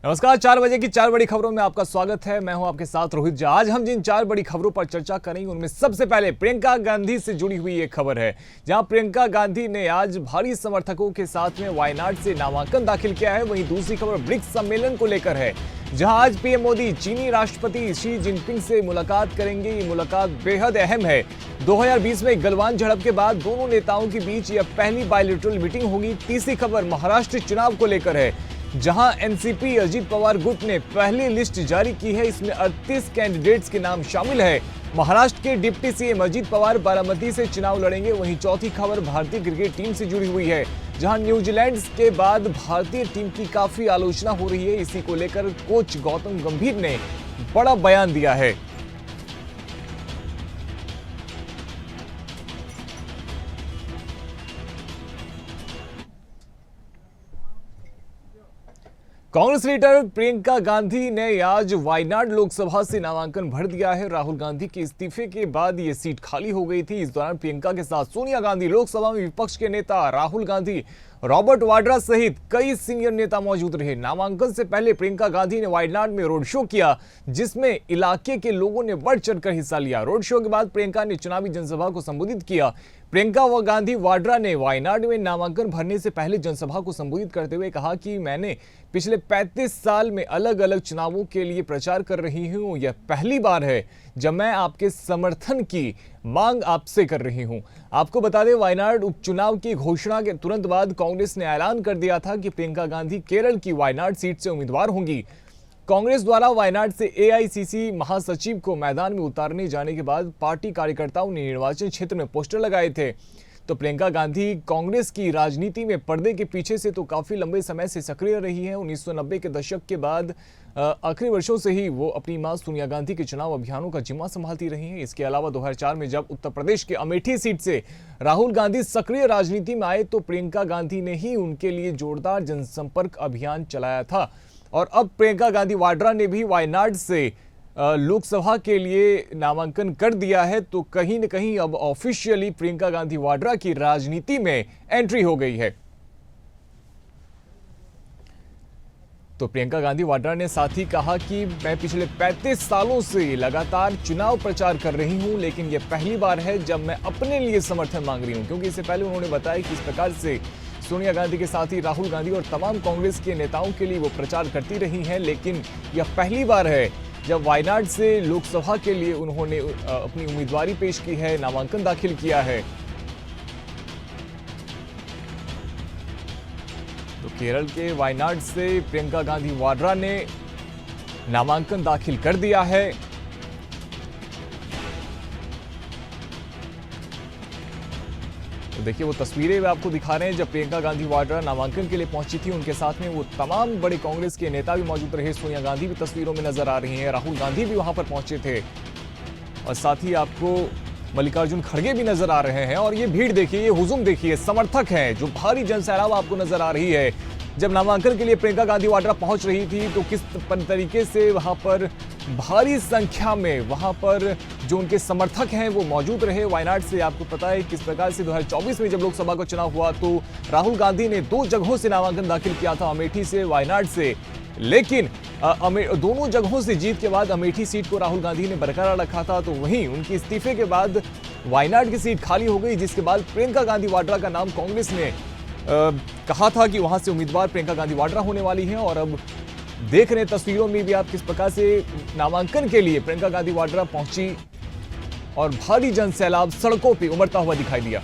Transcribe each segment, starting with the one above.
नमस्कार, 4 बजे की 4 बड़ी खबरों में आपका स्वागत है। मैं हूं आपके साथ रोहित झा। आज हम जिन 4 बड़ी खबरों पर चर्चा करेंगे उनमें सबसे पहले प्रियंका गांधी से जुड़ी हुई एक खबर है, जहां प्रियंका गांधी ने आज भारी समर्थकों के साथ में वायनाड से नामांकन दाखिल किया है। वहीं दूसरी खबर ब्रिक्स सम्मेलन को लेकर है, जहां आज पीएम मोदी चीनी राष्ट्रपति शी जिनपिंग से मुलाकात करेंगे। ये मुलाकात बेहद अहम है। 2020 में गलवान झड़प के बाद दोनों नेताओं के बीच यह पहली बायलैटरल मीटिंग होगी। तीसरी खबर महाराष्ट्र चुनाव को लेकर है, जहां एनसीपी अजीत पवार गुट ने पहली लिस्ट जारी की है। इसमें 38 कैंडिडेट्स के नाम शामिल है। महाराष्ट्र के डिप्टी सीएम अजीत पवार बारामती से चुनाव लड़ेंगे। वहीं चौथी खबर भारतीय क्रिकेट टीम से जुड़ी हुई है, जहां न्यूजीलैंड के बाद भारतीय टीम की काफी आलोचना हो रही है। इसी को लेकर कोच गौतम गंभीर ने बड़ा बयान दिया है। कांग्रेस लीडर प्रियंका गांधी ने आज वायनाड लोकसभा से नामांकन भर दिया है। राहुल गांधी के इस्तीफे के बाद ये सीट खाली हो गई थी। इस दौरान प्रियंका के साथ सोनिया गांधी, लोकसभा में विपक्ष के नेता राहुल गांधी, रॉबर्ट वाड्रा सहित कई सीनियर नेता मौजूद रहे। नामांकन से पहले प्रियंका गांधी ने वायनाड में रोड शो किया, जिसमें इलाके के लोगों ने बढ़ चढ़कर हिस्सा लिया। रोड शो के बाद प्रियंका ने चुनावी जनसभा को संबोधित किया। प्रियंका व गांधी वाड्रा ने वायनाड में नामांकन भरने से पहले जनसभा को संबोधित करते हुए कहा कि मैंने पिछले 35 साल में अलग अलग चुनावों के लिए प्रचार कर रही हूं। यह पहली बार है जब मैं आपके समर्थन की मांग आपसे कर रही हूं। आपको बता दें, वायनाड उपचुनाव की घोषणा के तुरंत बाद कांग्रेस ने ऐलान कर दिया था कि प्रियंका गांधी केरल की वायनाड सीट से उम्मीदवार होंगी। कांग्रेस द्वारा वायनाड से एआईसीसी महासचिव को मैदान में उतारने जाने के बाद पार्टी कार्यकर्ताओं ने निर्वाचन क्षेत्र में पोस्टर लगाए थे। तो प्रियंका गांधी कांग्रेस की राजनीति में पर्दे के पीछे से तो काफी लंबे समय से सक्रिय रही हैं। 1990 के दशक के बाद आखिरी वर्षों से ही वो अपनी मां सोनिया गांधी के चुनाव अभियानों का जिम्मा संभालती रही हैं। इसके अलावा 2004 में जब उत्तर प्रदेश के अमेठी सीट से राहुल गांधी सक्रिय राजनीति में आए, तो प्रियंका गांधी ने ही उनके लिए जोरदार जनसंपर्क अभियान चलाया था। और अब प्रियंका गांधी वाड्रा ने भी वायनाड से लोकसभा के लिए नामांकन कर दिया है। तो कहीं न कहीं अब ऑफिशियली प्रियंका गांधी वाड्रा की राजनीति में एंट्री हो गई है। तो प्रियंका गांधी वाड्रा ने साथ ही कहा कि मैं पिछले 35 सालों से लगातार चुनाव प्रचार कर रही हूं, लेकिन यह पहली बार है जब मैं अपने लिए समर्थन मांग रही हूं। क्योंकि इससे पहले उन्होंने बताया कि इस प्रकार से सोनिया गांधी के साथ ही राहुल गांधी और तमाम कांग्रेस के नेताओं के लिए वो प्रचार करती रही हैं, लेकिन यह पहली बार है जब वायनाड से लोकसभा के लिए उन्होंने अपनी उम्मीदवारी पेश की है, नामांकन दाखिल किया है। तो केरल के वायनाड से प्रियंका गांधी वाड्रा ने नामांकन दाखिल कर दिया है। तो देखिए, वो तस्वीरें वे आपको दिखा रहे हैं जब प्रियंका गांधी वाड्रा नामांकन के लिए पहुंची थी। उनके साथ में वो तमाम बड़े कांग्रेस के नेता भी मौजूद रहे। सोनिया गांधी भी तस्वीरों में नजर आ रही हैं, राहुल गांधी भी वहां पर पहुंचे थे, और साथ ही आपको मल्लिकार्जुन खड़गे भी नजर आ रहे हैं। और ये भीड़ देखिए, ये हुजूम देखिए, समर्थक हैं, जो भारी जनसैलाब आपको नजर आ रही है। जब नामांकन के लिए प्रियंका गांधी वाड्रा पहुंच रही थी, तो किस तरीके से वहां पर भारी संख्या में वहां पर जो उनके समर्थक हैं वो मौजूद रहे। वायनाड से आपको पता है किस प्रकार से 2024 में जब लोकसभा का चुनाव हुआ, तो राहुल गांधी ने 2 जगहों से नामांकन दाखिल किया था, अमेठी से, वायनाड से। लेकिन दोनों जगहों से जीत के बाद अमेठी सीट को राहुल गांधी ने बरकरार रखा था। तो वहीं उनके इस्तीफे के बाद वायनाड की सीट खाली हो गई, जिसके बाद प्रियंका गांधी वाड्रा का नाम कांग्रेस ने कहा था कि वहां से उम्मीदवार प्रियंका गांधी वाड्रा होने वाली हैं। और अब देख रहे हैं तस्वीरों में भी आप किस प्रकार से नामांकन के लिए प्रियंका गांधी वाड्रा पहुंची और भारी जनसैलाब सड़कों पर उमड़ता हुआ दिखाई दिया।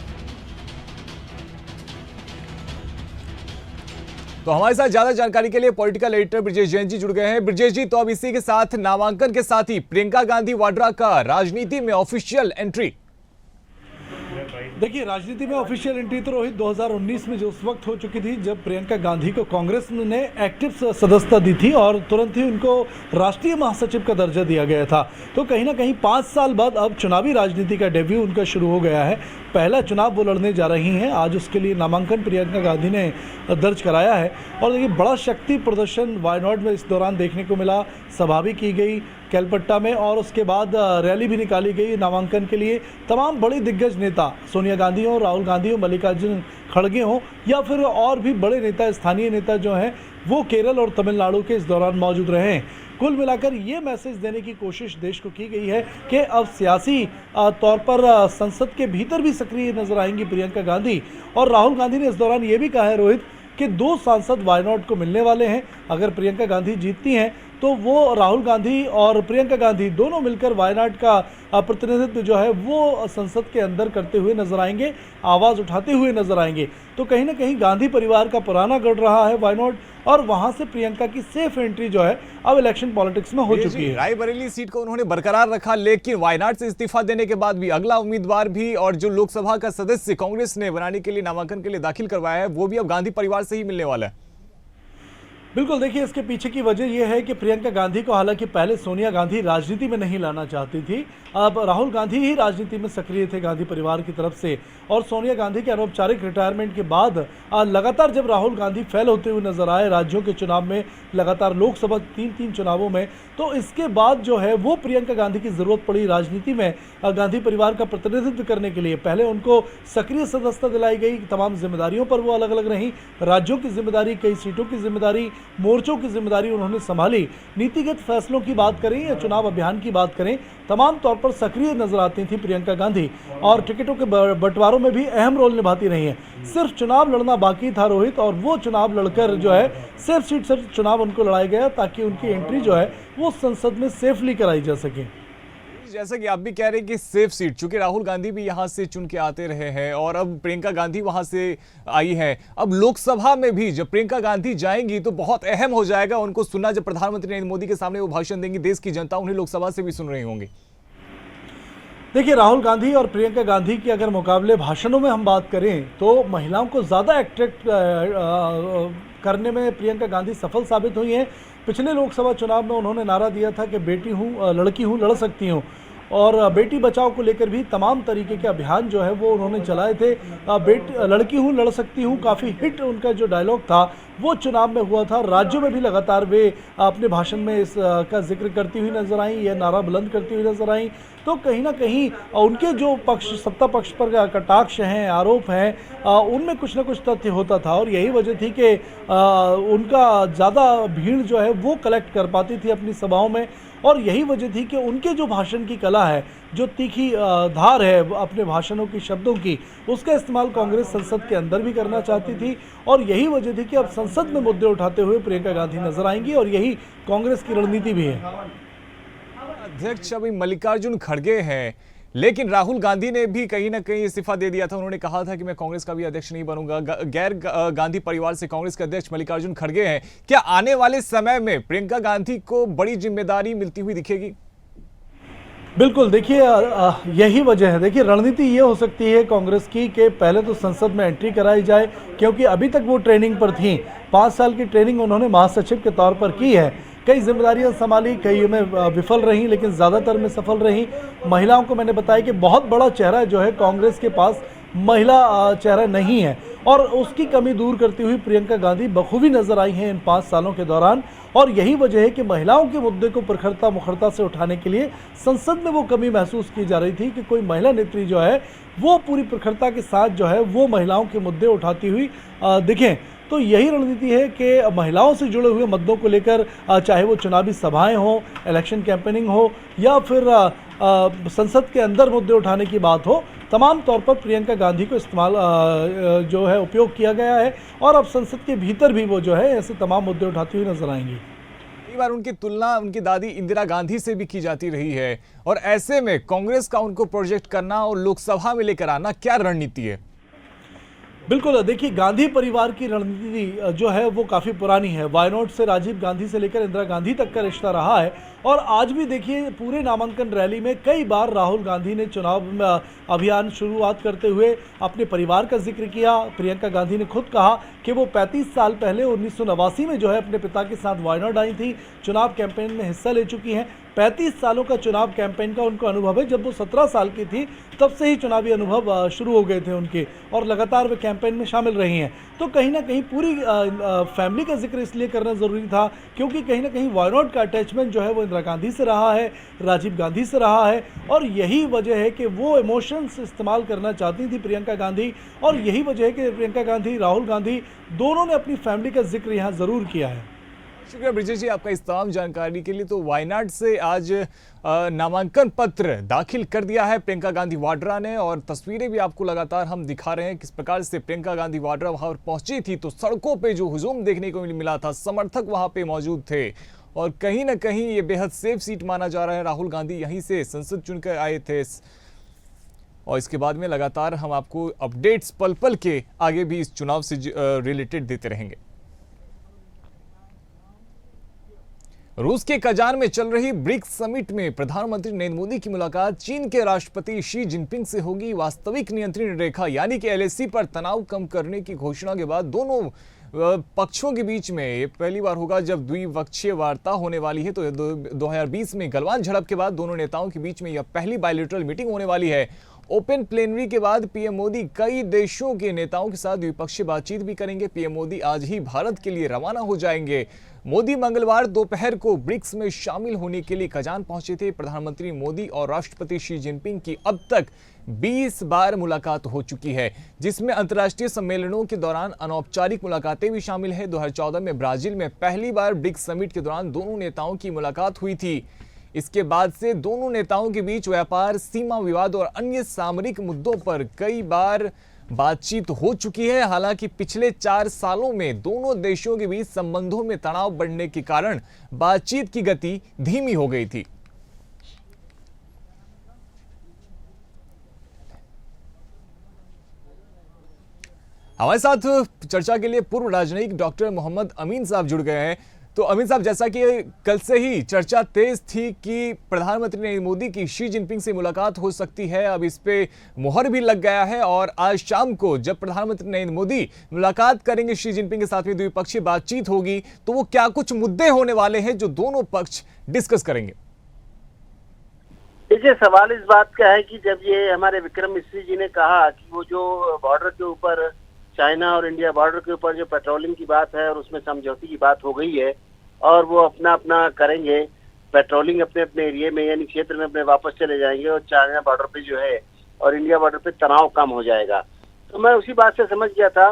तो हमारे साथ ज्यादा जानकारी के लिए पॉलिटिकल एडिटर ब्रजेश जैन जी जुड़ गए हैं। ब्रजेश जी, तो अब इसी के साथ नामांकन के साथ ही प्रियंका गांधी वाड्रा का राजनीति में ऑफिशियल एंट्री। देखिए, राजनीति में ऑफिशियल एंट्री तो रोहित 2019 में जो उस वक्त हो चुकी थी जब प्रियंका गांधी को कांग्रेस ने एक्टिव सदस्यता दी थी और तुरंत ही उनको राष्ट्रीय महासचिव का दर्जा दिया गया था। तो कहीं ना कहीं 5 साल बाद अब चुनावी राजनीति का डेब्यू उनका शुरू हो गया है। पहला चुनाव वो लड़ने जा रही हैं। आज उसके लिए नामांकन प्रियंका गांधी ने दर्ज कराया है और देखिए बड़ा शक्ति प्रदर्शन वायनाड में इस दौरान देखने को मिला। सभा भी की गई कैलपट्टा में और उसके बाद रैली भी निकाली गई नामांकन के लिए। तमाम बड़ी दिग्गज नेता सोनिया गांधी हो, राहुल गांधी हो, मल्लिकार्जुन खड़गे हों या फिर और भी बड़े नेता, स्थानीय नेता जो हैं वो केरल और तमिलनाडु के इस दौरान मौजूद रहे हैं। कुल मिलाकर ये मैसेज देने की कोशिश देश को की गई है कि अब सियासी तौर पर संसद के भीतर भी सक्रिय नजर आएंगी प्रियंका गांधी। और राहुल गांधी ने इस दौरान ये भी कहा है रोहित कि 2 सांसद वायनाड को मिलने वाले हैं। अगर प्रियंका गांधी जीतती हैं तो वो राहुल गांधी और प्रियंका गांधी दोनों मिलकर वायनाड का प्रतिनिधित्व जो है वो संसद के अंदर करते हुए नजर आएंगे, आवाज़ उठाते हुए नजर आएंगे। तो कहीं ना कहीं गांधी परिवार का पुराना गढ़ रहा है वायनाड और वहां से प्रियंका की सेफ एंट्री जो है अब इलेक्शन पॉलिटिक्स में हो चुकी है। रायबरेली सीट को उन्होंने बरकरार रखा, लेकिन वायनाड से इस्तीफा देने के बाद भी अगला उम्मीदवार भी और जो लोकसभा का सदस्य कांग्रेस ने बनाने के लिए नामांकन के लिए दाखिल करवाया है वो भी अब गांधी परिवार से ही मिलने वाला है। बिल्कुल, देखिए इसके पीछे की वजह यह है कि प्रियंका गांधी को हालांकि पहले सोनिया गांधी राजनीति में नहीं लाना चाहती थी। अब राहुल गांधी ही राजनीति में सक्रिय थे गांधी परिवार की तरफ से और सोनिया गांधी के अनौपचारिक रिटायरमेंट के बाद लगातार जब राहुल गांधी फेल होते हुए नजर आए राज्यों के चुनाव में, लगातार लोकसभा 3 चुनावों में, तो इसके बाद जो है वो प्रियंका गांधी की जरूरत पड़ी राजनीति में गांधी परिवार का प्रतिनिधित्व करने के लिए। पहले उनको सक्रिय सदस्यता दिलाई गई, तमाम जिम्मेदारियों पर वो अलग अलग रहीं, राज्यों की जिम्मेदारी, कई सीटों की जिम्मेदारी, मोर्चों की जिम्मेदारी उन्होंने संभाली। नीतिगत फैसलों की बात करें या चुनाव अभियान की बात करें, तमाम तौर पर सक्रिय नजर आती थी प्रियंका गांधी और टिकटों के बंटवारों में भी अहम रोल निभाती रही हैं। सिर्फ चुनाव लड़ना बाकी था रोहित और वो चुनाव लड़कर जो है सेफ सीट से चुनाव उनको लड़ाया गया ताकि उनकी एंट्री जो है वो संसद में सेफली कराई जा सके। जैसा कि आप भी कह रहे हैं कि सेफ सीट, चूंकि राहुल गांधी भी यहां से चुन के आते रहे हैं और अब प्रियंका गांधी वहां से आई है, अब लोकसभा में भी जब प्रियंका गांधी जाएंगी तो बहुत अहम हो जाएगा उनको सुनना। जब प्रधानमंत्री नरेंद्र मोदी के सामने वो भाषण देंगी, देश की जनता उन्हें लोकसभा से भी सुन रही होंगी। देखिए राहुल गांधी और प्रियंका गांधी के अगर मुकाबले भाषणों में हम बात करें तो महिलाओं को ज़्यादा अट्रैक्ट करने में प्रियंका गांधी सफल साबित हुई हैं। पिछले लोकसभा चुनाव में उन्होंने नारा दिया था कि बेटी हूँ, लड़की हूँ, लड़ सकती हूँ और बेटी बचाओ को लेकर भी तमाम तरीके के अभियान जो है वो उन्होंने चलाए थे। लड़की हूँ, लड़ सकती हूँ, काफ़ी हिट उनका जो डायलॉग था वो चुनाव में हुआ था। राज्यों में भी लगातार वे अपने भाषण में इस का जिक्र करती हुई नजर आई, यह नारा बुलंद करती हुई नजर आई। तो कहीं ना कहीं उनके जो सत्ता पक्ष पर कटाक्ष हैं, आरोप हैं, उनमें कुछ ना कुछ तथ्य होता था और यही वजह थी कि उनका ज़्यादा भीड़ जो है वो कलेक्ट कर पाती थी अपनी सभाओं में और यही वजह थी कि उनके जो भाषण की कला है, जो तीखी धार है अपने भाषणों की, शब्दों की, उसका इस्तेमाल कांग्रेस संसद के अंदर भी करना चाहती थी और यही वजह थी कि अब संसद में मुद्दे उठाते हुए प्रियंका गांधी नजर आएंगी और यही कांग्रेस की रणनीति भी है। अध्यक्ष अभी मल्लिकार्जुन खड़गे हैं, लेकिन राहुल गांधी ने भी कहीं ना कहीं इस्तीफा दे दिया था। उन्होंने कहा था कि मैं कांग्रेस का भी अध्यक्ष नहीं बनूंगा। गैर गांधी परिवार से कांग्रेस के अध्यक्ष मल्लिकार्जुन खड़गे हैं। क्या आने वाले समय में प्रियंका गांधी को बड़ी जिम्मेदारी मिलती हुई दिखेगी? बिल्कुल, देखिए यही वजह है। देखिए रणनीति ये हो सकती है कांग्रेस की कि पहले तो संसद में एंट्री कराई जाए, क्योंकि अभी तक वो ट्रेनिंग पर थी। 5 साल की ट्रेनिंग उन्होंने महासचिव के तौर पर की है, कई जिम्मेदारियां संभाली, कई में विफल रहीं लेकिन ज़्यादातर में सफल रहीं। महिलाओं को मैंने बताया कि बहुत बड़ा चेहरा जो है कांग्रेस के पास महिला चेहरा नहीं है और उसकी कमी दूर करती हुई प्रियंका गांधी बखूबी नजर आई हैं इन 5 सालों के दौरान और यही वजह है कि महिलाओं के मुद्दे को प्रखरता मुखरता से उठाने के लिए संसद में वो कमी महसूस की जा रही थी कि कोई महिला नेत्री जो है वो पूरी प्रखरता के साथ जो है वो महिलाओं के मुद्दे उठाती हुई दिखें। तो यही रणनीति है कि महिलाओं से जुड़े हुए मुद्दों को लेकर चाहे वो चुनावी सभाएं हो, इलेक्शन कैंपेनिंग हो या फिर संसद के अंदर मुद्दे उठाने की बात हो, तमाम तौर पर प्रियंका गांधी को इस्तेमाल जो है उपयोग किया गया है और अब संसद के भीतर भी वो जो है ऐसे तमाम मुद्दे उठाती हुई नजर आएंगी। कई बार उनकी तुलना उनकी दादी इंदिरा गांधी से भी की जाती रही है और ऐसे में कांग्रेस का उनको प्रोजेक्ट करना और लोकसभा में लेकर आना क्या रणनीति है? बिल्कुल, देखिए गांधी परिवार की रणनीति जो है वो काफ़ी पुरानी है। वायनाड से राजीव गांधी से लेकर इंदिरा गांधी तक का रिश्ता रहा है और आज भी देखिए पूरे नामांकन रैली में कई बार राहुल गांधी ने चुनाव अभियान शुरुआत करते हुए अपने परिवार का जिक्र किया। प्रियंका गांधी ने खुद कहा कि वो 35 साल पहले 1989 में जो है अपने पिता के साथ वायनाड आई थी, चुनाव कैंपेन में हिस्सा ले चुकी हैं। 35 सालों का चुनाव कैंपेन का उनको अनुभव है। जब वो 17 साल की थी तब से ही चुनावी अनुभव शुरू हो गए थे उनके, और लगातार वे कैंपेन में शामिल रही हैं। तो कहीं ना कहीं पूरी फैमिली का जिक्र इसलिए करना ज़रूरी था क्योंकि कहीं ना कहीं वायनाड का अटैचमेंट जो है वो इंदिरा गांधी से रहा है, राजीव गांधी से रहा है, और यही वजह है कि वो इमोशंस इस्तेमाल करना चाहती थी प्रियंका गांधी, और यही वजह है कि प्रियंका गांधी, राहुल गांधी दोनों ने अपनी फैमिली का जिक्र यहाँ ज़रूर किया है। शुक्रिया ब्रिजेश जी आपका इस तमाम जानकारी के लिए। तो वायनाड से आज नामांकन पत्र दाखिल कर दिया है प्रियंका गांधी वाड्रा ने, और तस्वीरें भी आपको लगातार हम दिखा रहे हैं किस प्रकार से प्रियंका गांधी वाड्रा वहां पहुंची थी। तो सड़कों पे जो हुजूम देखने को मिला था, समर्थक वहां पे मौजूद थे, और कहीं ना कहीं ये बेहद सेफ सीट माना जा रहा है। राहुल गांधी यहीं से संसद चुनकर आए थे, और इसके बाद में लगातार हम आपको अपडेट्स पल पल के आगे भी इस चुनाव से रिलेटेड देते रहेंगे। रूस के कजान में चल रही ब्रिक्स समिट में प्रधानमंत्री नरेंद्र मोदी की मुलाकात चीन के राष्ट्रपति शी जिनपिंग से होगी। वास्तविक नियंत्रण रेखा यानी कि एलएसी पर तनाव कम करने की घोषणा के बाद दोनों पक्षों के बीच में ये पहली बार होगा जब द्विपक्षीय वार्ता होने वाली है। तो 2020 में गलवान झड़प के बाद दोनों नेताओं के बीच में यह पहली बायलैटरल मीटिंग होने वाली है। ओपन प्लेनरी के बाद पीएम मोदी कई देशों के नेताओं के साथ द्विपक्षीय बातचीत भी करेंगे। पीएम मोदी आज ही भारत के लिए रवाना हो जाएंगे। मोदी मंगलवार दोपहर को ब्रिक्स में शामिल होने के लिए कजान पहुंचे थे। प्रधानमंत्री मोदी और राष्ट्रपति शी जिनपिंग की अब तक 20 बार मुलाकात हो चुकी है, जिसमें अंतर्राष्ट्रीय सम्मेलनों के दौरान अनौपचारिक मुलाकातें भी शामिल है। 2014 में ब्राजील में पहली बार ब्रिक्स समिट के दौरान दोनों नेताओं की मुलाकात हुई थी। इसके बाद से दोनों नेताओं के बीच व्यापार, सीमा विवाद और अन्य सामरिक मुद्दों पर कई बार बातचीत हो चुकी है। हालांकि पिछले 4 सालों में दोनों देशों के बीच संबंधों में तनाव बढ़ने के कारण बातचीत की गति धीमी हो गई थी। हमारे साथ चर्चा के लिए पूर्व राजनयिक डॉक्टर मोहम्मद अमीन साहब जुड़ गए हैं। तो अमीन साहब, जैसा कि कल से ही चर्चा तेज थी कि प्रधानमंत्री नरेंद्र मोदी की शी जिनपिंग से मुलाकात हो सकती है, अब इस पे मुहर भी लग गया है, और आज शाम को जब प्रधानमंत्री नरेंद्र मोदी मुलाकात करेंगे शी जिनपिंग के साथ में द्विपक्षीय बातचीत होगी, तो वो क्या कुछ मुद्दे होने वाले हैं जो दोनों पक्ष डिस्कस करेंगे? देखिए, सवाल इस बात का है कि जब ये हमारे विक्रम मिश्री जी ने कहा कि वो जो बॉर्डर के ऊपर चाइना और इंडिया बॉर्डर के ऊपर जो पेट्रोलिंग की बात है और उसमें समझौते की बात हो गई है, और वो अपना अपना करेंगे पेट्रोलिंग अपने अपने एरिया में यानी क्षेत्र में अपने वापस चले जाएंगे, और चाइना बॉर्डर पे जो है और इंडिया बॉर्डर पे तनाव कम हो जाएगा। तो मैं उसी बात से समझ गया था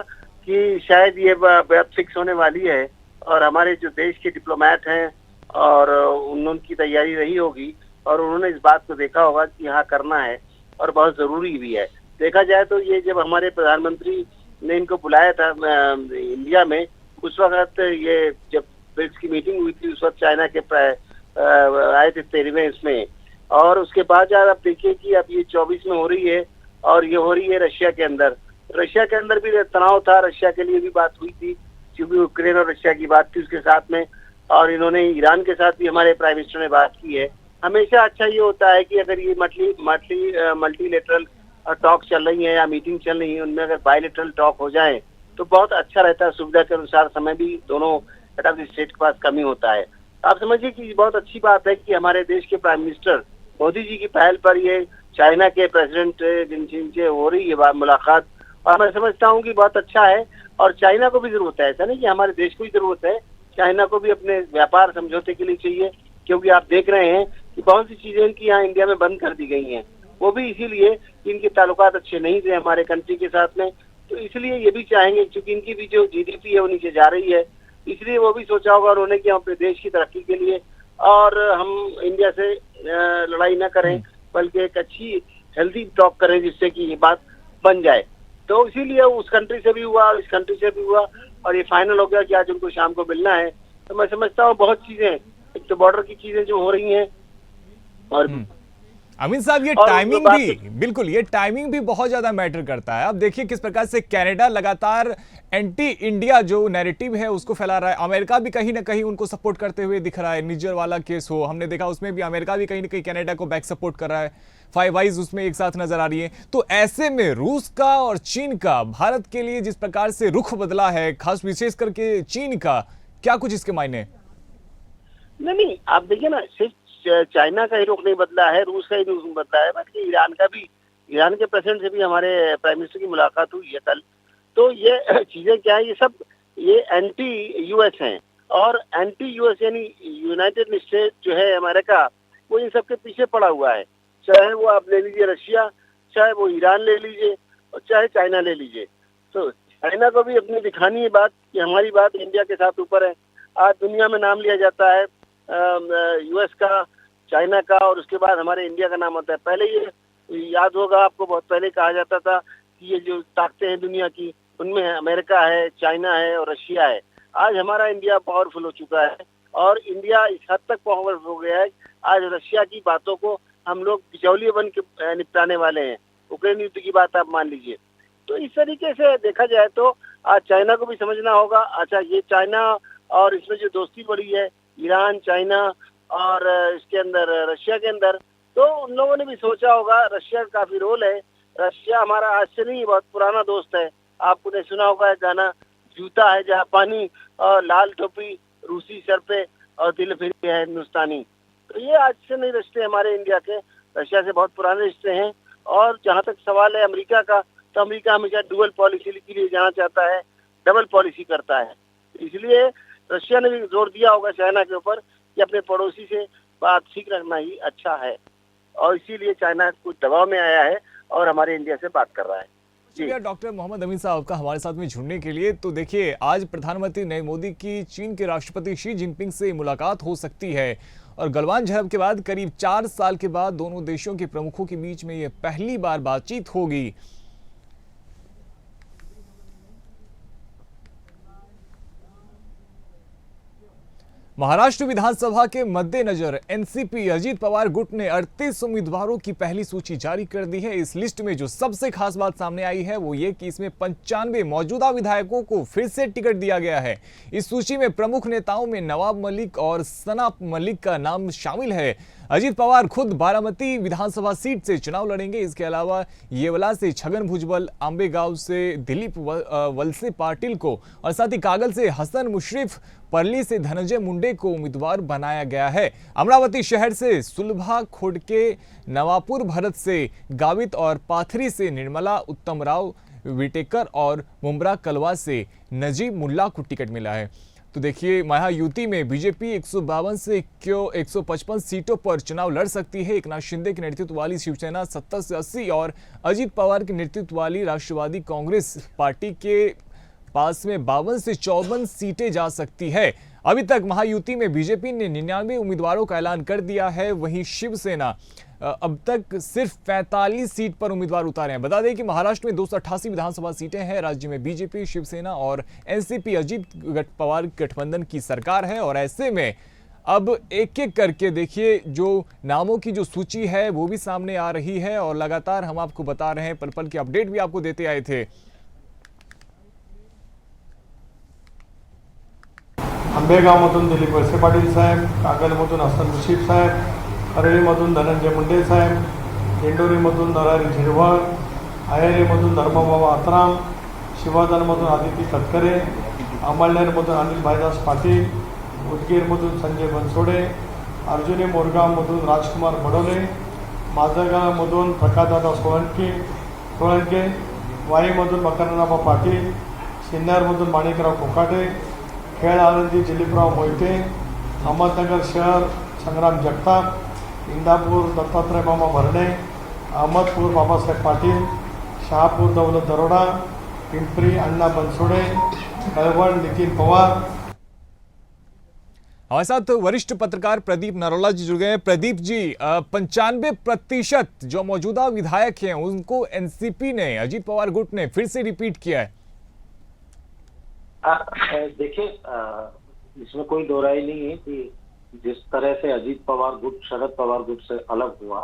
कि शायद ये बात फिक्स होने वाली है, और हमारे जो देश के डिप्लोमेट हैं और उनकी तैयारी रही होगी, और उन्होंने इस बात को देखा होगा कि यहाँ करना है और बहुत जरूरी भी है। देखा जाए तो ये जब हमारे प्रधानमंत्री ने इनको बुलाया था इंडिया में, उस वक्त ये जब ब्रिक्स की मीटिंग हुई थी, उस वक्त चाइना के आए थे 13वें इसमें, और उसके बाद यार आप देखिए कि अब ये 24 में हो रही है, और ये हो रही है रशिया के अंदर। रशिया के अंदर भी तनाव था, रशिया के लिए भी बात हुई थी क्योंकि यूक्रेन और रशिया की बात थी उसके साथ में, और इन्होंने ईरान के साथ भी हमारे प्राइम मिनिस्टर ने बात की है। हमेशा अच्छा ये होता है कि अगर ये मल्टीलेटरल टॉक चल रही है या मीटिंग चल रही है, उनमें अगर बायलेटरल टॉक हो जाए तो बहुत अच्छा रहता है। सुविधा के अनुसार समय भी दोनों हेड ऑफ द स्टेट के पास कमी होता है। आप समझिए कि बहुत अच्छी बात है कि हमारे देश के प्राइम मिनिस्टर मोदी जी की पहल पर ये चाइना के प्रेसिडेंट जिनसे हो रही है मुलाकात, और मैं समझता हूँ कि बहुत अच्छा है, और चाइना को भी जरूरत है। ऐसा नहीं कि हमारे देश को ही जरूरत है, चाइना को भी अपने व्यापार समझौते के लिए चाहिए, क्योंकि आप देख रहे हैं कि बहुत सी चीजें इनकी यहाँ इंडिया में बंद कर दी गई हैं, वो भी इसीलिए कि इनके ताल्लुकात अच्छे नहीं थे हमारे कंट्री के साथ में। तो इसलिए ये भी चाहेंगे, क्योंकि इनकी भी जो जीडीपी है वो नीचे जा रही है, इसलिए वो भी सोचा होगा उन्होंने कि हम अपने देश की तरक्की के लिए और हम इंडिया से लड़ाई न करें, बल्कि एक अच्छी हेल्दी टॉक करें जिससे कि ये बात बन जाए। तो इसीलिए उस कंट्री से भी हुआ, इस कंट्री से भी हुआ, और ये फाइनल हो गया कि आज उनको शाम को मिलना है। तो मैं समझता हूँ बहुत चीजें, एक तो बॉर्डर की चीजें जो हो रही हैं, और अमित साहब, ये और टाइमिंग बात- भी, बिल्कुल ये टाइमिंग भी बहुत ज्यादा मैटर करता है। अब देखिए किस प्रकार से कनाडा लगातार एंटी इंडिया जो नैरेटिव है उसको फैला रहा है। अमेरिका भी कहीं ना कहीं उनको सपोर्ट करते हुए दिख रहा है। निज्जर वाला केस हो, हमने देखा उसमें भी अमेरिका भी कहीं ना कहीं कनाडा को बैक सपोर्ट कर रहा है। फाइव आइज उसमें एक साथ नजर आ रही है। तो ऐसे में रूस का और चीन का भारत के लिए जिस प्रकार से रुख बदला है, खास विशेष करके चीन का, क्या कुछ इसके मायने? नहीं, आप देखिए ना, सिर्फ चाइना का ही रुख नहीं बदला है, रूस का ही रुख बदला है, बल्कि ईरान का भी। ईरान के प्रेसिडेंट से भी हमारे प्राइम मिनिस्टर की मुलाकात हुई है कल। तो ये चीजें क्या है, ये सब ये एंटी यूएस हैं, और एंटी यूएस यानी यूनाइटेड स्टेट जो है अमेरिका, वो इन सब के पीछे पड़ा हुआ है। चाहे वो आप ले लीजिए रशिया, चाहे वो ईरान ले लीजिए, और चाहे चाइना ले लीजिए। तो चाइना को भी अपनी दिखानी है बात कि हमारी बात इंडिया के साथ ऊपर है। आज दुनिया में नाम लिया जाता है यूएस का, चाइना का, और उसके बाद हमारे इंडिया का नाम होता है। पहले ये याद होगा आपको, बहुत पहले कहा जाता था कि ये जो ताकतें हैं दुनिया की, उनमें अमेरिका है, चाइना है और रशिया है। आज हमारा इंडिया पावरफुल हो चुका है, और इंडिया इस हद तक पावरफुल हो गया है, आज रशिया की बातों को हम लोग बिचौलिए बन के निपटाने वाले हैं। यूक्रेन युद्ध की बात आप मान लीजिए। तो इस तरीके से देखा जाए तो आज चाइना को भी समझना होगा। अच्छा, ये चाइना और इसमें जो दोस्ती बढ़ी है ईरान, चाइना और इसके अंदर रशिया के अंदर, तो उन लोगों ने भी सोचा होगा, रशिया का काफी रोल है। रशिया हमारा आज से नहीं, बहुत पुराना दोस्त है। आपने सुना होगा एक गाना, जूता है जहाँ पानी और लाल टोपी रूसी सर पे और दिल फिर है हिंदुस्तानी। तो ये आज से नहीं रिश्ते हमारे इंडिया के, रशिया से बहुत पुराने रिश्ते हैं। और जहाँ तक सवाल है अमेरिका का, तो अमेरिका हमेशा डुअल पॉलिसी के लिए जाना चाहता है, डबल पॉलिसी करता है। इसलिए रशिया ने भी जोर दिया होगा चाइना के ऊपर कि अपने पड़ोसी से बात ठीक रखना ही अच्छा है, और इसीलिए चाइना कुछ दबाव में आया है और हमारे इंडिया से बात कर रहा है। शुक्रिया डॉक्टर मोहम्मद अमीन साहब का हमारे साथ में जुड़ने के लिए। तो देखिए, आज प्रधानमंत्री नरेंद्र मोदी की चीन के राष्ट्रपति शी जिनपिंग से मुलाकात हो सकती है, और गलवान झड़प के बाद करीब 4 साल के बाद दोनों देशों के प्रमुखों के बीच में यह पहली बार बातचीत होगी। महाराष्ट्र विधानसभा के मद्देनजर एनसीपी अजीत पवार गुट ने 38 उम्मीदवारों की पहली सूची जारी कर दी है। इस लिस्ट में जो सबसे खास बात सामने आई है वो ये कि इसमें 95 मौजूदा विधायकों को फिर से टिकट दिया गया है। इस सूची में प्रमुख नेताओं में नवाब मलिक और सना मलिक का नाम शामिल है। अजीत पवार खुद बारामती विधानसभा सीट से चुनाव लड़ेंगे। इसके अलावा येवला से छगन भुजबल, आंबेगांव से दिलीप वलसे पाटिल को, और साथ ही कागल से हसन मुशरिफ, परली से धनंजय मुंडे को उम्मीदवार बनाया गया है। अमरावती शहर से सुलभा खोडके, नवापुर भरत से गावित और पाथरी से निर्मला उत्तम राव विटेकर और मुमरा कलवा से नजीब मुल्ला को टिकट मिला है। तो देखिए, महायुति में बीजेपी 152 से 155 सीटों पर चुनाव लड़ सकती है। एकनाथ शिंदे के नेतृत्व वाली शिवसेना 70 से 80 और अजीत पवार के नेतृत्व वाली राष्ट्रवादी कांग्रेस पार्टी के पास में 52 से 54 सीटें जा सकती है। अभी तक महायुति में बीजेपी ने 99 उम्मीदवारों का ऐलान कर दिया है, वहीं शिवसेना अब तक सिर्फ 45 सीट पर उम्मीदवार उतारे हैं। बता दें कि महाराष्ट्र में 288 विधानसभा सीटें हैं। राज्य में बीजेपी, शिवसेना और एनसीपी अजीत पवार गठबंधन की सरकार है, और ऐसे में अब एक एक करके देखिए जो नामों की जो सूची है वो भी सामने आ रही है, और लगातार हम आपको बता रहे हैं, पल पल की अपडेट भी आपको देते आए थे। आंबेगावमधून दिलीप वळसे पाटील साहेब, कागलमधून हसन मुश्रीफ साहेब, परळीमधून धनंजय मुंडे साहेब, दिंडोरीमधून नरहरी झिरवळ, अहेरीमधून धर्मबाबा आत्राम, शिवाधनमधून आदिती तटकरे, अमळनेरमधून अनिल भाईदास पाटील, उदगीरमधून संजय बनसोडे, अर्जुनी मोरगावमधून राजकुमार बडोले, माझगावमधून प्रकाशदादा सोळंके, वाईमधून मकरंदराव पाटील, सिन्नरमधून माणिकराव कोकाटे, खेळ आळंदी दिलीपराव मोहिते, अहमदनगर शहर संग्राम जगताप, इंदापूर दत्तात्रय मामा भरणे, अहमदपूर बाबासाहेब पाटील, शहापूर दौलत दरोडा, पिंपरी अण्णा बनसोडे, कळवण नितीन पवार। हमारे साथ वरिष्ठ पत्रकार प्रदीप नरोला जी जुड़ गए हैं। प्रदीप जी, 95% जो मौजूदा विधायक हैं उनको एनसीपी ने, अजीत पवार गुट ने फिर से रिपीट किया है। देखिए, इसमें कोई दो राय नहीं है कि जिस तरह से अजीत पवार गुट शरद पवार गुट से अलग हुआ,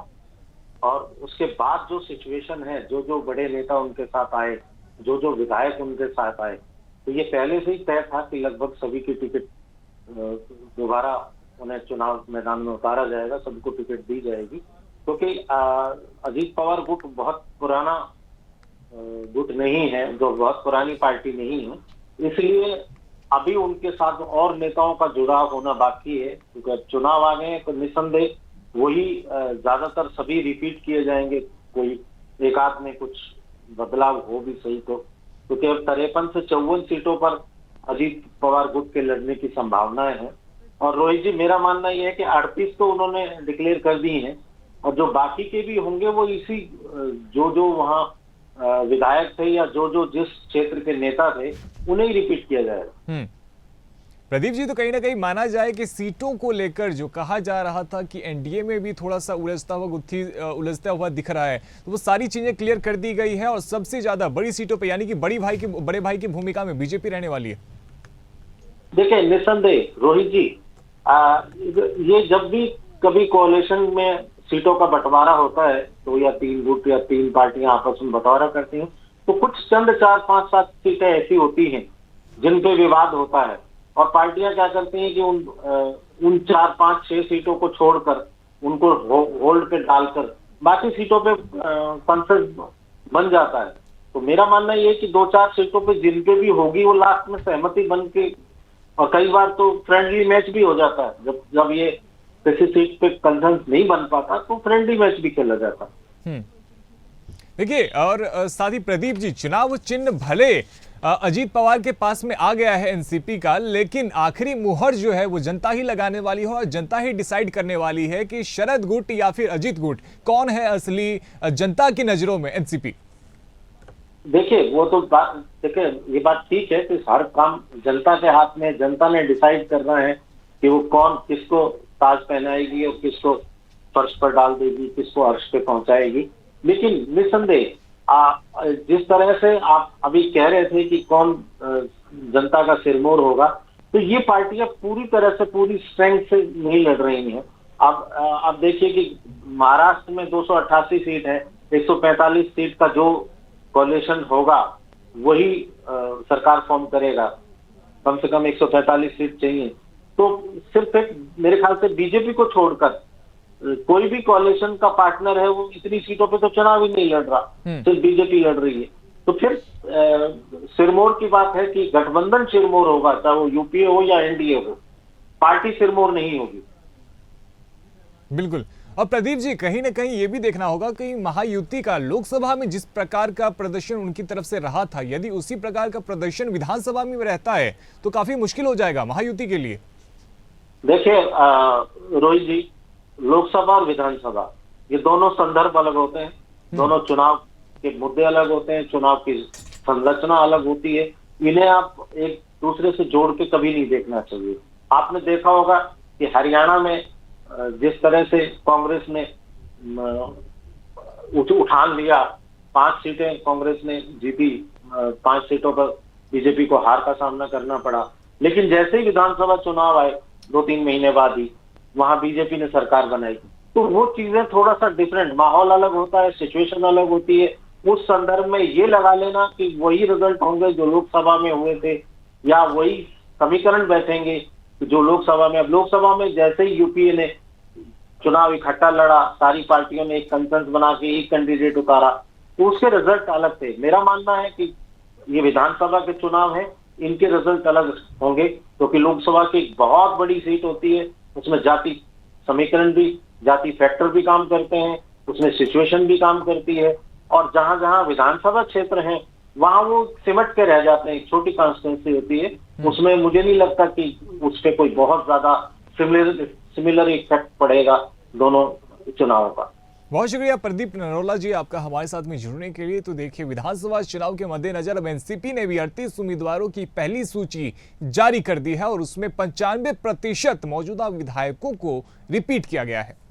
और उसके बाद जो सिचुएशन है, जो जो बड़े नेता उनके साथ आए, जो जो विधायक उनके साथ आए, तो ये पहले से ही तय था कि लगभग सभी की टिकट दोबारा उन्हें चुनाव मैदान में उतारा जाएगा, सबको टिकट दी जाएगी, क्योंकि अजीत पवार गुट बहुत पुराना गुट नहीं है, जो बहुत पुरानी पार्टी नहीं है, इसलिए अभी उनके साथ और नेताओं का जुड़ाव होना बाकी है। क्योंकि अब चुनाव आ गए हैं तो निसंदेह वही ज्यादातर सभी रिपीट किए जाएंगे, कोई एक आध में कुछ बदलाव हो भी सही तो, क्योंकि अब 53 से 54 सीटों पर अजीत पवार गुट के लड़ने की संभावनाएं हैं। और रोहित जी, मेरा मानना यह है कि 38 तो उन्होंने डिक्लेयर कर दी हैं, और जो बाकी के भी होंगे वो इसी जो जो वहाँ विधायक थे या जो जो जिस क्षेत्र के नेता थे उन्हें ही रिपीट किया जाएगा। प्रदीप जी, तो कहीं ना कहीं माना जाए कि सीटों को लेकर जो कहा जा रहा था कि एनडीए में भी थोड़ा सा उलझता हुआ दिख रहा है, तो वो सारी चीजें क्लियर कर दी गई है और सबसे ज्यादा बड़ी सीटों पे यानी कि बड़े भाई की भूमिका में बीजेपी रहने वाली है। देखिए, निसंदेह रोहित जी, ये जब भी कभी कोalition में सीटों का बंटवारा होता है तो या 3 गुट या 3 पार्टियां आपस में बंटवारा करती हैं, तो कुछ चंद 4, 5, 7 सीटें ऐसी होती हैं जिन पे विवाद होता है, और पार्टियां क्या करती हैं कि उन 4, 5, 6 सीटों को छोड़कर उनको होल्ड पे डालकर बाकी सीटों पे कंसेंसस बन जाता है। तो मेरा मानना ये है कि 2-4 सीटों पे जिन पे भी होगी वो लास्ट में सहमति बन के, और कई बार तो फ्रेंडली मैच भी हो जाता है, जब ये किसी सीट पे कंसेंसस नहीं बन पाता तो फ्रेंडली मैच भी खेला जाता है। देखिए, और साथ ही प्रदीप जी, चुनाव चिन्ह भले अजीत पवार के पास में आ गया है एनसीपी का, लेकिन आखिरी मुहर जो है वो जनता ही लगाने वाली है और जनता ही डिसाइड करने वाली है कि शरद गुट या फिर अजीत गुट कौन है असली जनता की नजरों में एनसीपी। देखिए, वो तो देखिए, ये बात ठीक है कि हर काम जनता के हाथ में, जनता ने डिसाइड करना है कि वो कौन किसको ताज पहनाएगी और किसको फर्श पर डाल देगी, किसको अर्श पे पहुंचाएगी। लेकिन निसंदेह जिस तरह से आप अभी कह रहे थे कि कौन जनता का सिरमौर होगा, तो ये पार्टियां पूरी तरह से पूरी स्ट्रेंथ से नहीं लड़ रही हैं। अब देखिए कि महाराष्ट्र में 288 सीट है, 145 सीट का जो कोalition होगा वही सरकार फॉर्म करेगा, कम से कम 145 सीट चाहिए। तो सिर्फ एक मेरे ख्याल से बीजेपी को छोड़कर कोई भी कोalition का पार्टनर है वो इतनी सीटों पे तो चुनाव ही नहीं लड़ रहा, सिर्फ बीजेपी लड़ रही है। तो फिर सिरमौर की बात है कि गठबंधन सिरमौर होगा, चाहे वो यूपीए हो या एनडीए हो, पार्टी सिरमौर नहीं होगी। बिल्कुल। और प्रदीप जी, कहीं ना कहीं ये भी देखना होगा कि महायुति का लोकसभा में जिस प्रकार का प्रदर्शन उनकी तरफ से रहा था, यदि उसी प्रकार का प्रदर्शन विधानसभा में रहता है तो काफी मुश्किल हो जाएगा महायुति के लिए। देखिए रोहित जी, लोकसभा और विधानसभा ये दोनों संदर्भ अलग होते हैं, दोनों चुनाव के मुद्दे अलग होते हैं, चुनाव की संरचना अलग होती है, इन्हें आप एक दूसरे से जोड़ के कभी नहीं देखना चाहिए। आपने देखा होगा कि हरियाणा में जिस तरह से कांग्रेस ने उठान लिया, 5 सीटें कांग्रेस ने जीती, 5 सीटों पर बीजेपी को हार का सामना करना पड़ा। लेकिन जैसे ही विधानसभा चुनाव आए 2-3 महीने बाद ही वहां बीजेपी ने सरकार बनाई। तो वो चीजें थोड़ा सा डिफरेंट, माहौल अलग होता है, सिचुएशन अलग होती है। उस संदर्भ में ये लगा लेना कि वही रिजल्ट होंगे जो लोकसभा में हुए थे, या वही समीकरण बैठेंगे जो लोकसभा में। अब लोकसभा में जैसे ही यूपीए ने चुनाव इकट्ठा लड़ा, सारी पार्टियों ने एक कंसेंसस बना के एक कैंडिडेट उतारा, तो उसके रिजल्ट अलग थे। मेरा मानना है कि ये विधानसभा के चुनाव है, इनके रिजल्ट अलग होंगे, क्योंकि लोकसभा की एक बहुत बड़ी सीट होती है, उसमें जाति समीकरण भी, जाति फैक्टर भी काम करते हैं, उसमें सिचुएशन भी काम करती है। और जहां जहां विधानसभा क्षेत्र है वहां वो सिमट के रह जाते हैं, एक छोटी कॉन्स्टिट्यूंसी होती है, उसमें मुझे नहीं लगता कि उस पर कोई बहुत ज्यादा सिमिलर इफेक्ट पड़ेगा दोनों चुनावों का। बहुत शुक्रिया प्रदीप नरोला जी आपका हमारे साथ में जुड़ने के लिए। तो देखिए, विधानसभा चुनाव के मद्देनजर अब एनसीपी ने भी 38 उम्मीदवारों की पहली सूची जारी कर दी है और उसमें 95% मौजूदा विधायकों को रिपीट किया गया है।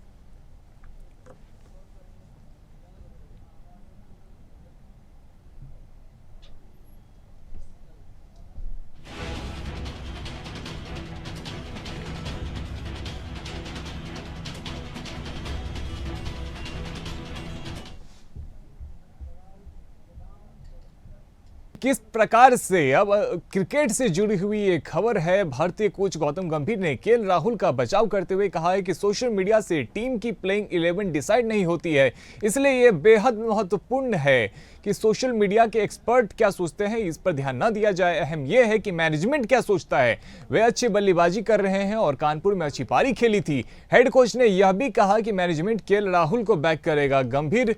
किस प्रकार से अब क्रिकेट से जुड़ी हुई एक खबर है। भारतीय कोच गौतम गंभीर ने केएल राहुल का बचाव करते हुए कहा है कि सोशल मीडिया से टीम की प्लेइंग 11 डिसाइड नहीं होती है, इसलिए यह बेहद महत्वपूर्ण है कि सोशल मीडिया के एक्सपर्ट क्या सोचते हैं इस पर ध्यान न दिया जाए। अहम यह है कि मैनेजमेंट क्या सोचता है। वे अच्छी बल्लेबाजी कर रहे हैं और कानपुर में अच्छी पारी खेली थी। हेड कोच ने यह भी कहा कि मैनेजमेंट केएल राहुल को बैक करेगा। गंभीर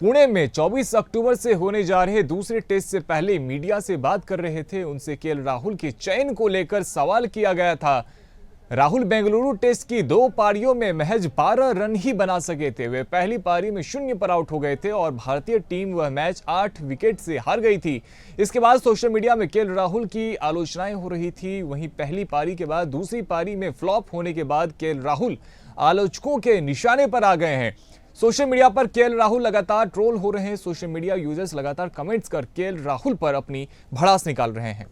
पुणे में 24 अक्टूबर से होने जा रहे दूसरे टेस्ट से पहले मीडिया से बात कर रहे थे। उनसे केएल राहुल के चयन को लेकर सवाल किया गया था। राहुल बेंगलुरु टेस्ट की 2 पारियों में महज 12 रन ही बना सके थे। वे पहली पारी में 0 पर आउट हो गए थे और भारतीय टीम वह मैच 8 विकेट से हार गई थी। इसके बाद सोशल मीडिया में केएल राहुल की आलोचनाएं हो रही थी। वहीं पहली पारी के बाद दूसरी पारी में फ्लॉप होने के बाद केएल राहुल आलोचकों के निशाने पर आ गए हैं। सोशल मीडिया पर केएल राहुल लगातार ट्रोल हो रहे हैं। सोशल मीडिया यूजर्स लगातार कमेंट्स कर केएल राहुल पर अपनी भड़ास निकाल रहे हैं।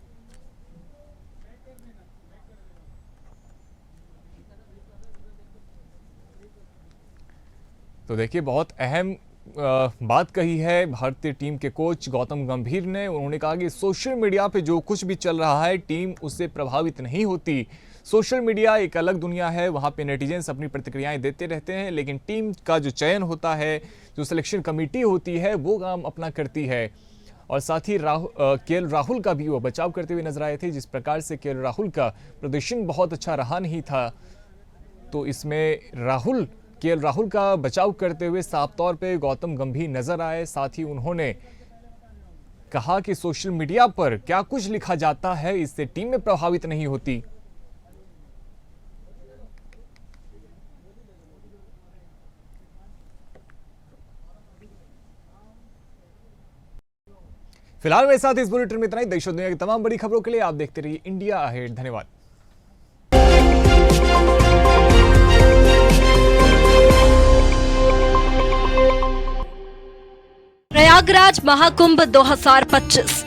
तो देखिए, बहुत अहम बात कही है भारतीय टीम के कोच गौतम गंभीर ने। उन्होंने कहा कि सोशल मीडिया पे जो कुछ भी चल रहा है टीम उससे प्रभावित नहीं होती। सोशल मीडिया एक अलग दुनिया है, वहाँ पे नेटिजन्स अपनी प्रतिक्रियाएं देते रहते हैं, लेकिन टीम का जो चयन होता है, जो सिलेक्शन कमेटी होती है, वो काम अपना करती है। और साथ ही केएल राहुल का भी वो बचाव करते हुए नजर आए थे। जिस प्रकार से केएल राहुल का प्रदर्शन बहुत अच्छा रहा नहीं था, तो इसमें केएल राहुल का बचाव करते हुए साफ तौर पे गौतम गंभीर नजर आए। साथ ही उन्होंने कहा कि सोशल मीडिया पर क्या कुछ लिखा जाता है इससे टीम में प्रभावित नहीं होती। फिलहाल मेरे साथ इस बुलेटिन में इतना ही। देश और दुनिया की तमाम बड़ी खबरों के लिए आप देखते रहिए इंडिया अहेड। धन्यवाद। प्रयागराज महाकुंभ 2025